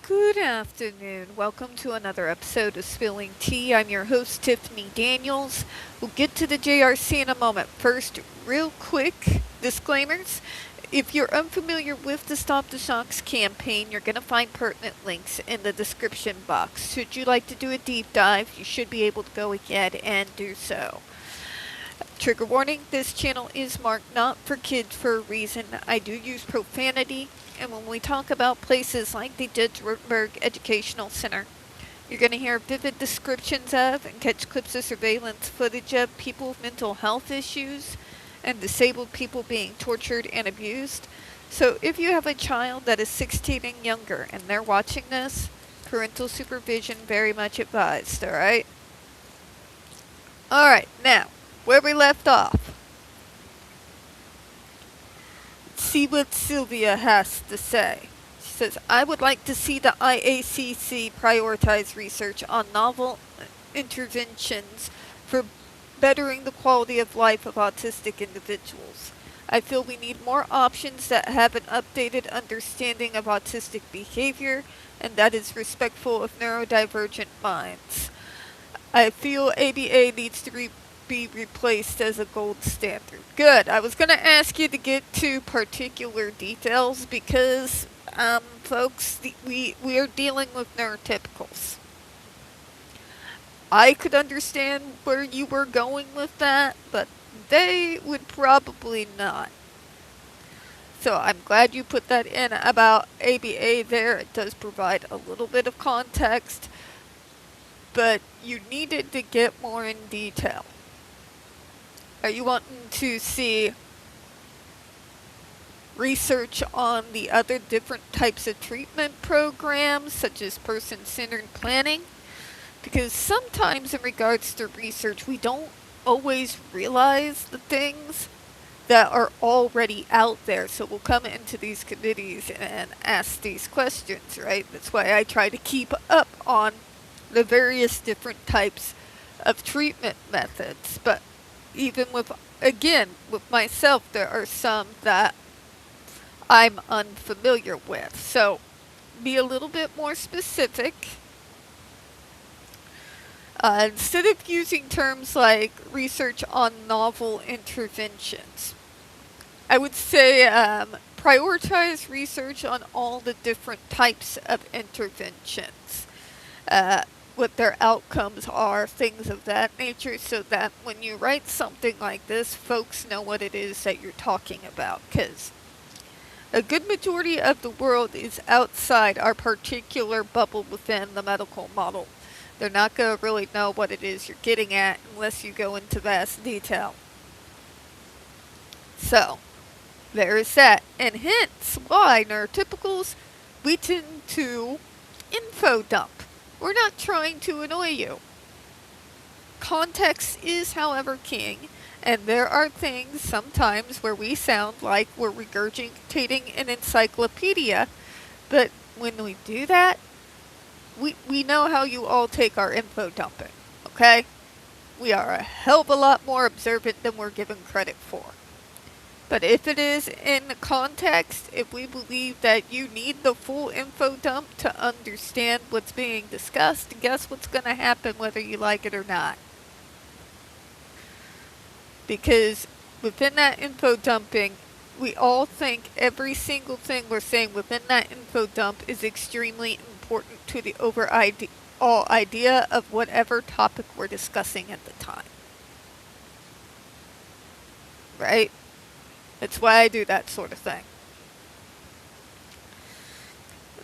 Good afternoon. Welcome to another episode of Spilling Tea. I'm your host, Tiffany Daniels. We'll get to the JRC in a moment. First, real quick disclaimers. If you're unfamiliar with the Stop the Shocks campaign, you're going to find pertinent links in the description box. Should you like to do a deep dive, you should be able to go ahead and do so. Trigger warning, this channel is marked not for kids for a reason. I do use profanity. And when we talk about places like the Judge Rotenberg Educational Center, you're going to hear vivid descriptions of and catch clips of surveillance footage of people with mental health issues and disabled people being tortured and abused. So if you have a child that is 16 and younger and they're watching this, parental supervision very much advised, alright? Alright, now, where we left off. See what Sylvia has to say. She says, I would like to see the IACC prioritize research on novel interventions for bettering the quality of life of autistic individuals. I feel we need more options that have an updated understanding of autistic behavior and that is respectful of neurodivergent minds. I feel ABA needs to be replaced as a gold standard. Good. I was going to ask you to get to particular details because, folks, we are dealing with neurotypicals. I could understand where you were going with that, but they would probably not. So I'm glad you put that in about ABA there. It does provide a little bit of context, but you needed to get more in detail. Are you wanting to see research on the other different types of treatment programs, such as person-centered planning? Because sometimes in regards to research, we don't always realize the things that are already out there. So we'll come into these committees and ask these questions, right? That's why I try to keep up on the various different types of treatment methods. But even with myself, there are some that I'm unfamiliar with. So, be a little bit more specific. Instead of using terms like research on novel interventions, I would say prioritize research on all the different types of interventions. What their outcomes are, things of that nature, so that when you write something like this, folks know what it is that you're talking about. Because a good majority of the world is outside our particular bubble within the medical model. They're not going to really know what it is you're getting at unless you go into vast detail. So, there is that. And hence why neurotypicals, we tend to info dump. We're not trying to annoy you. Context is, however, king, and there are things sometimes where we sound like we're regurgitating an encyclopedia, but when we do that, we know how you all take our info dumping, okay? We are a hell of a lot more observant than we're given credit for. But if it is in context, if we believe that you need the full info dump to understand what's being discussed, guess what's going to happen whether you like it or not? Because within that info dumping, we all think every single thing we're saying within that info dump is extremely important to the overall idea of whatever topic we're discussing at the time. Right? That's why I do that sort of thing.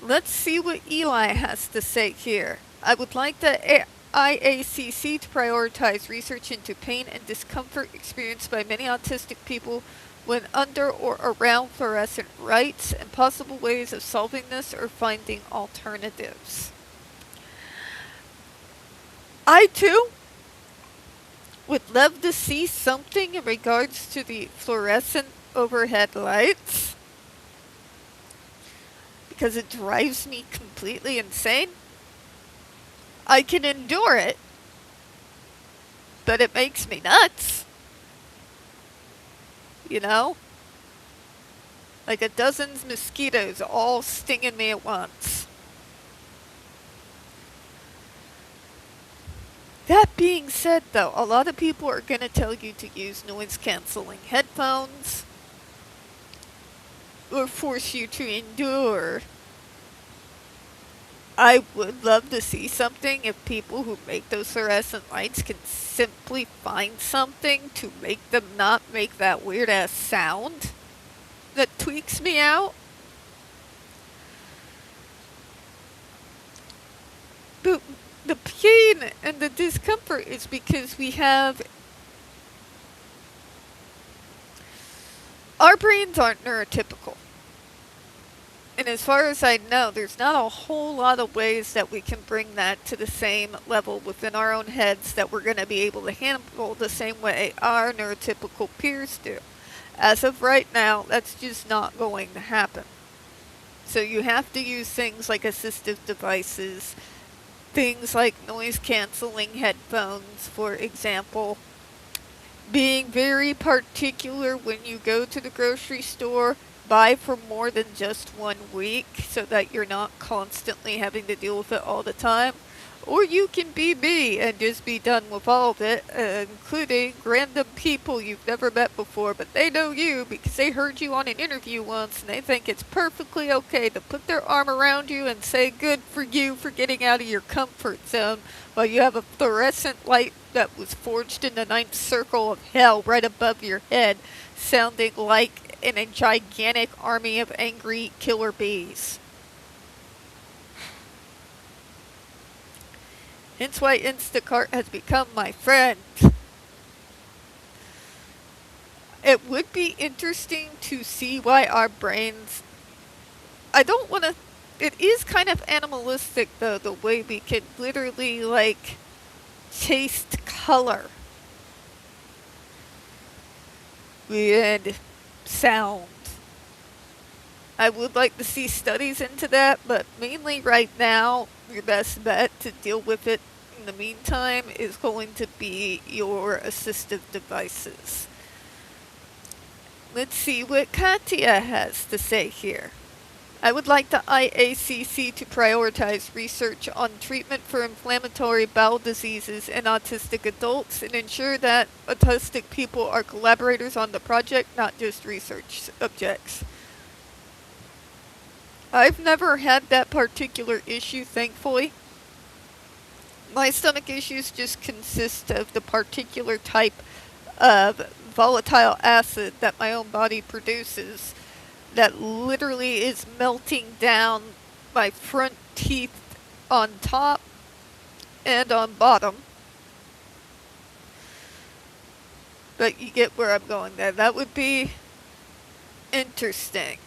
Let's see what Eli has to say here. I would like the IACC to prioritize research into pain and discomfort experienced by many autistic people when under or around fluorescent lights and possible ways of solving this or finding alternatives. I too would love to see something in regards to the fluorescent overhead lights because it drives me completely insane. I can endure it, but it makes me nuts. You know? Like a dozen mosquitoes all stinging me at once. being said, though, a lot of people are going to tell you to use noise-canceling headphones or force you to endure. I would love to see something if people who make those fluorescent lights can simply find something to make them not make that weird-ass sound that tweaks me out. But the pain and the discomfort is because we have... Our brains aren't neurotypical. And as far as I know, there's not a whole lot of ways that we can bring that to the same level within our own heads that we're going to be able to handle the same way our neurotypical peers do. As of right now, that's just not going to happen. So you have to use things like assistive devices, things like noise-canceling headphones, for example. Being very particular when you go to the grocery store. Buy for more than just 1 week so that you're not constantly having to deal with it all the time. Or you can be me and just be done with all of it, including random people you've never met before, but they know you because they heard you on an interview once and they think it's perfectly okay to put their arm around you and say good for you for getting out of your comfort zone while you have a fluorescent light that was forged in the ninth circle of hell right above your head, sounding like in a gigantic army of angry killer bees. Hence why Instacart has become my friend. It would be interesting to see why our brains... I don't want to... It is kind of animalistic, though, the way we can literally, like, taste color. And sound. I would like to see studies into that, but mainly right now, your best bet to deal with it in the meantime is going to be your assistive devices. Let's see what Katya has to say here. I would like the IACC to prioritize research on treatment for inflammatory bowel diseases in autistic adults and ensure that autistic people are collaborators on the project, not just research subjects. I've never had that particular issue, thankfully. My stomach issues just consist of the particular type of volatile acid that my own body produces that literally is melting down my front teeth on top and on bottom. But you get where I'm going there. That would be interesting.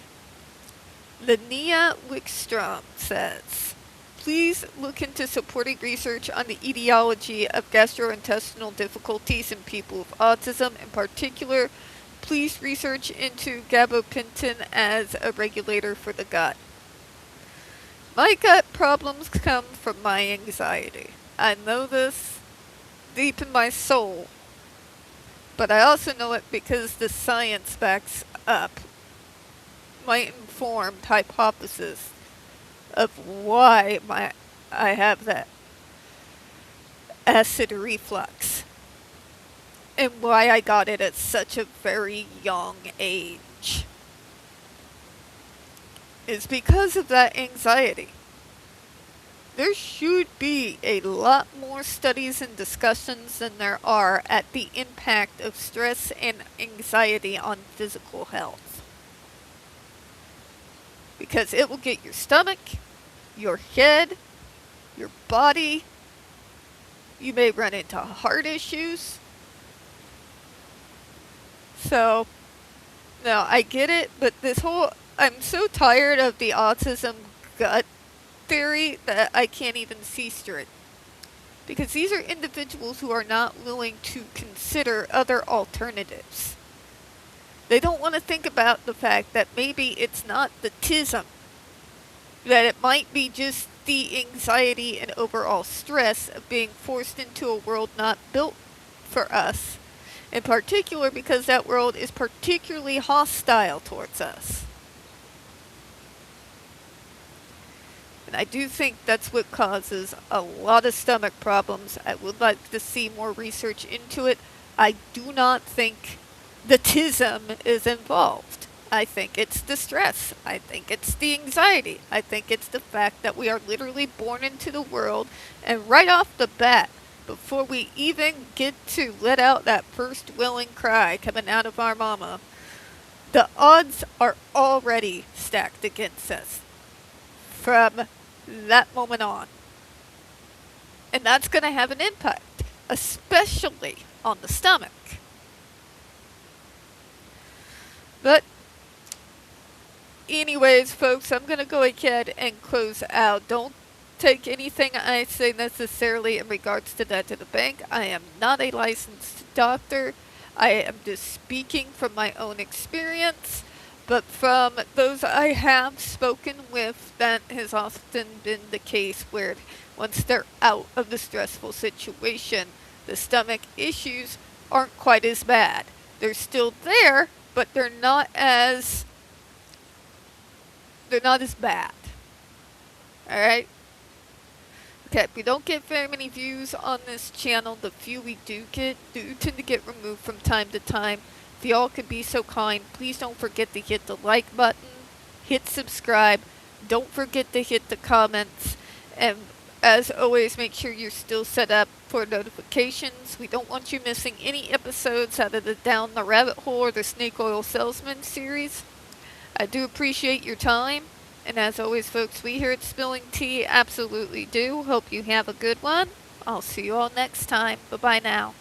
Linnea Wickstrom says, please look into supporting research on the etiology of gastrointestinal difficulties in people with autism. In particular, please research into gabapentin as a regulator for the gut. My gut problems come from my anxiety. I know this deep in my soul, but I also know it because the science backs up my informed hypothesis of why I have that acid reflux. And why I got it at such a very young age is because of that anxiety. There should be a lot more studies and discussions than there are at the impact of stress and anxiety on physical health. Because it will get your stomach, your head, your body. You may run into heart issues. So, no, I get it, but I'm so tired of the autism gut theory that I can't even see straight. Because these are individuals who are not willing to consider other alternatives. They don't want to think about the fact that maybe it's not the tism, that it might be just the anxiety and overall stress of being forced into a world not built for us. In particular, because that world is particularly hostile towards us. And I do think that's what causes a lot of stomach problems. I would like to see more research into it. I do not think the tism is involved. I think it's the stress. I think it's the anxiety. I think it's the fact that we are literally born into the world, and right off the bat, before we even get to let out that first wailing cry coming out of our mama, the odds are already stacked against us from that moment on. And that's going to have an impact, especially on the stomach. But anyways, folks, I'm going to go ahead and close out. Don't take anything I say necessarily in regards to that to the bank. I am not a licensed doctor. I am just speaking from my own experience. But from those I have spoken with, that has often been the case where once they're out of the stressful situation, the stomach issues aren't quite as bad. They're still there, but they're not as bad. Alright? Okay, we don't get very many views on this channel. The few we do tend to get removed from time to time. If y'all could be so kind, please don't forget to hit the like button, hit subscribe, don't forget to hit the comments, and as always, make sure you're still set up for notifications. We don't want you missing any episodes out of the Down the Rabbit Hole or the Snake Oil Salesman series. I do appreciate your time. And as always, folks, we here at Spilling Tea absolutely do. Hope you have a good one. I'll see you all next time. Bye-bye now.